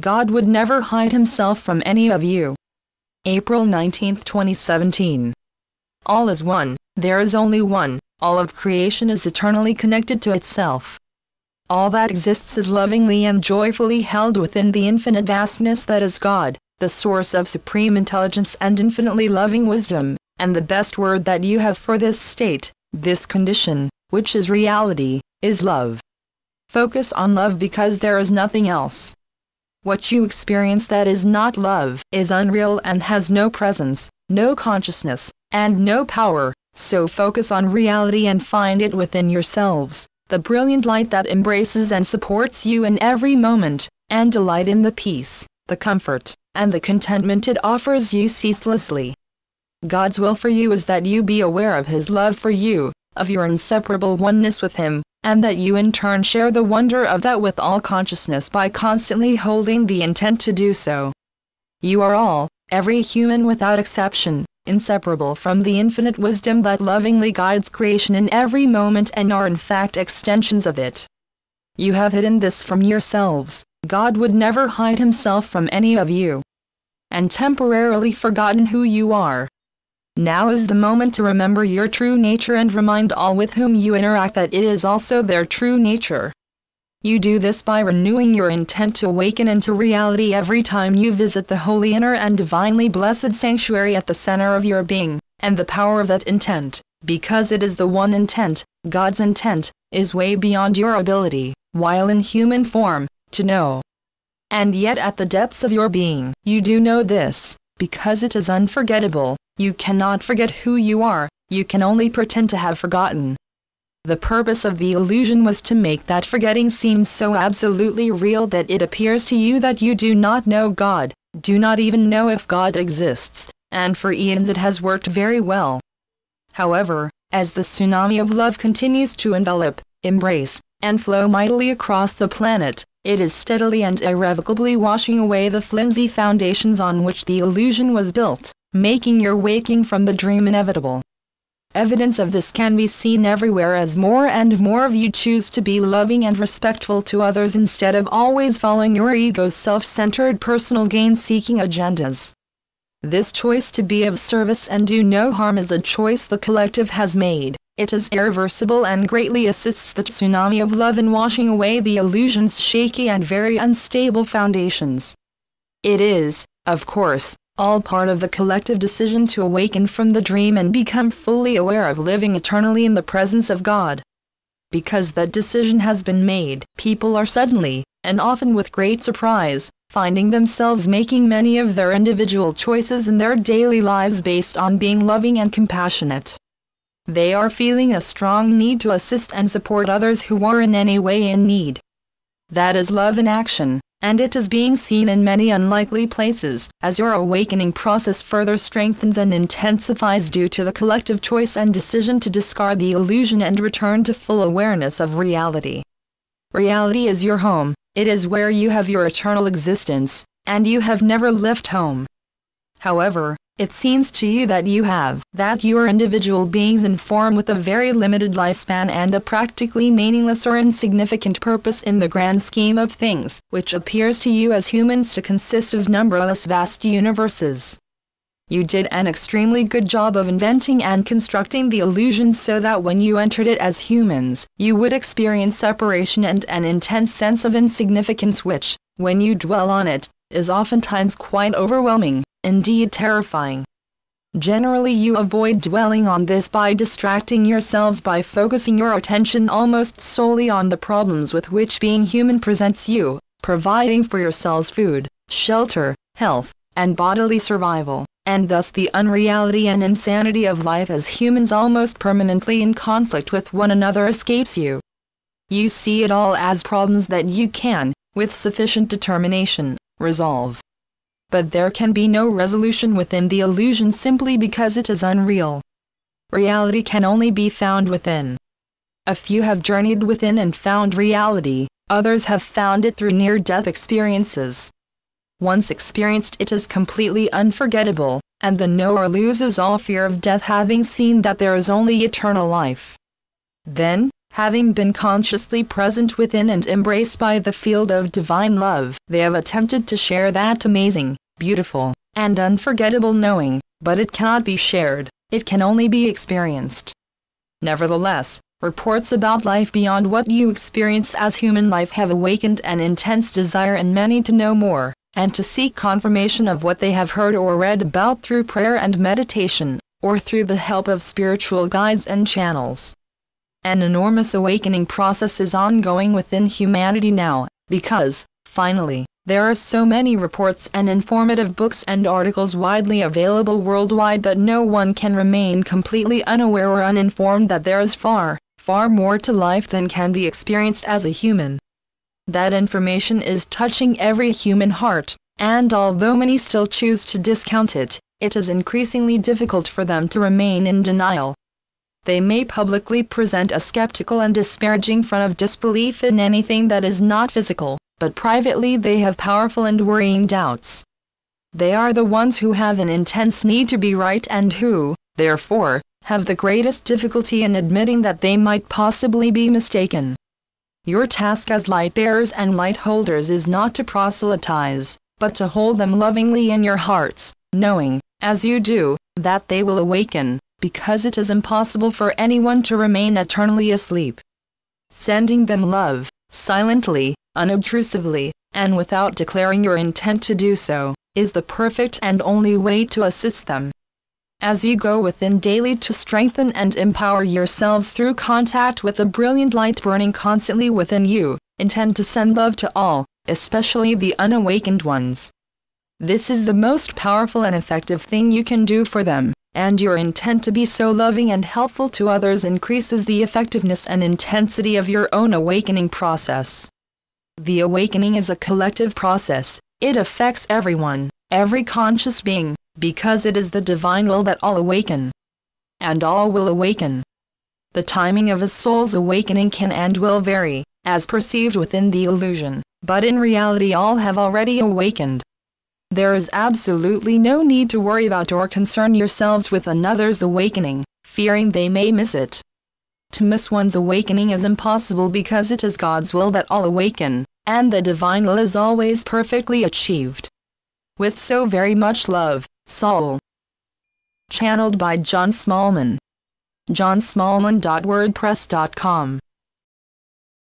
God would never hide himself from any of you. April 19, 2017. All is one, there is only one, all of creation is eternally connected to itself. All that exists is lovingly and joyfully held within the infinite vastness that is God, the source of supreme intelligence and infinitely loving wisdom, and the best word that you have for this state, this condition, which is reality, is love. Focus on love because there is nothing else. What you experience that is not love is unreal and has no presence, no consciousness, and no power, so focus on reality and find it within yourselves, the brilliant light that embraces and supports you in every moment, and delight in the peace, the comfort, and the contentment it offers you ceaselessly. God's will for you is that you be aware of His love for you, of your inseparable oneness with Him, and that you in turn share the wonder of that with all consciousness by constantly holding the intent to do so. You are all, every human without exception, inseparable from the infinite wisdom that lovingly guides creation in every moment and are in fact extensions of it. You have hidden this from yourselves, God would never hide himself from any of you, and temporarily forgotten who you are. Now is the moment to remember your true nature and remind all with whom you interact that it is also their true nature. You do this by renewing your intent to awaken into reality every time you visit the holy inner and divinely blessed sanctuary at the center of your being, and the power of that intent, because it is the one intent, God's intent, is way beyond your ability, while in human form, to know. And yet at the depths of your being, you do know this, because it is unforgettable. You cannot forget who you are, you can only pretend to have forgotten. The purpose of the illusion was to make that forgetting seem so absolutely real that it appears to you that you do not know God, do not even know if God exists, and for eons it has worked very well. However, as the tsunami of love continues to envelop, embrace, and flow mightily across the planet, it is steadily and irrevocably washing away the flimsy foundations on which the illusion was built, making your waking from the dream inevitable. Evidence of this can be seen everywhere as more and more of you choose to be loving and respectful to others instead of always following your ego's self-centered personal gain-seeking agendas. This choice to be of service and do no harm is a choice the collective has made. It is irreversible and greatly assists the tsunami of love in washing away the illusion's shaky and very unstable foundations. It is, of course, all part of the collective decision to awaken from the dream and become fully aware of living eternally in the presence of God. Because that decision has been made, people are suddenly, and often with great surprise, finding themselves making many of their individual choices in their daily lives based on being loving and compassionate. They are feeling a strong need to assist and support others who are in any way in need. That is love in action, and it is being seen in many unlikely places, as your awakening process further strengthens and intensifies due to the collective choice and decision to discard the illusion and return to full awareness of reality. Reality is your home, it is where you have your eternal existence, and you have never left home. However, it seems to you that you are individual beings in form with a very limited lifespan and a practically meaningless or insignificant purpose in the grand scheme of things, which appears to you as humans to consist of numberless vast universes. You did an extremely good job of inventing and constructing the illusion so that when you entered it as humans, you would experience separation and an intense sense of insignificance which, when you dwell on it, is oftentimes quite overwhelming. Indeed terrifying. Generally you avoid dwelling on this by distracting yourselves by focusing your attention almost solely on the problems with which being human presents you, providing for yourselves food, shelter, health, and bodily survival, and thus the unreality and insanity of life as humans almost permanently in conflict with one another escapes you. You see it all as problems that you can, with sufficient determination, resolve. But there can be no resolution within the illusion simply because it is unreal. Reality can only be found within. A few have journeyed within and found reality, others have found it through near-death experiences. Once experienced it is completely unforgettable, and the knower loses all fear of death having seen that there is only eternal life. Then, Having been consciously present within and embraced by the field of divine love, they have attempted to share that amazing, beautiful, and unforgettable knowing, but it cannot be shared, it can only be experienced. Nevertheless, reports about life beyond what you experience as human life have awakened an intense desire in many to know more, and to seek confirmation of what they have heard or read about through prayer and meditation, or through the help of spiritual guides and channels. An enormous awakening process is ongoing within humanity now, because, finally, there are so many reports and informative books and articles widely available worldwide that no one can remain completely unaware or uninformed that there is far more to life than can be experienced as a human. That information is touching every human heart, and although many still choose to discount it, it is increasingly difficult for them to remain in denial. They may publicly present a skeptical and disparaging front of disbelief in anything that is not physical, but privately they have powerful and worrying doubts. They are the ones who have an intense need to be right and who, therefore, have the greatest difficulty in admitting that they might possibly be mistaken. Your task as light bearers and light holders is not to proselytize, but to hold them lovingly in your hearts, knowing, as you do, that they will awaken, because it is impossible for anyone to remain eternally asleep. Sending them love, silently, unobtrusively, and without declaring your intent to do so, is the perfect and only way to assist them. As you go within daily to strengthen and empower yourselves through contact with the brilliant light burning constantly within you, intend to send love to all, especially the unawakened ones. This is the most powerful and effective thing you can do for them, and your intent to be so loving and helpful to others increases the effectiveness and intensity of your own awakening process. The awakening is a collective process, it affects everyone, every conscious being, because it is the divine will that all awaken. And all will awaken. The timing of a soul's awakening can and will vary, as perceived within the illusion, but in reality all have already awakened. There is absolutely no need to worry about or concern yourselves with another's awakening, fearing they may miss it. To miss one's awakening is impossible because it is God's will that all awaken, and the divine will is always perfectly achieved. With so very much love, Saul. Channeled by John Smallman. johnsmallman.wordpress.com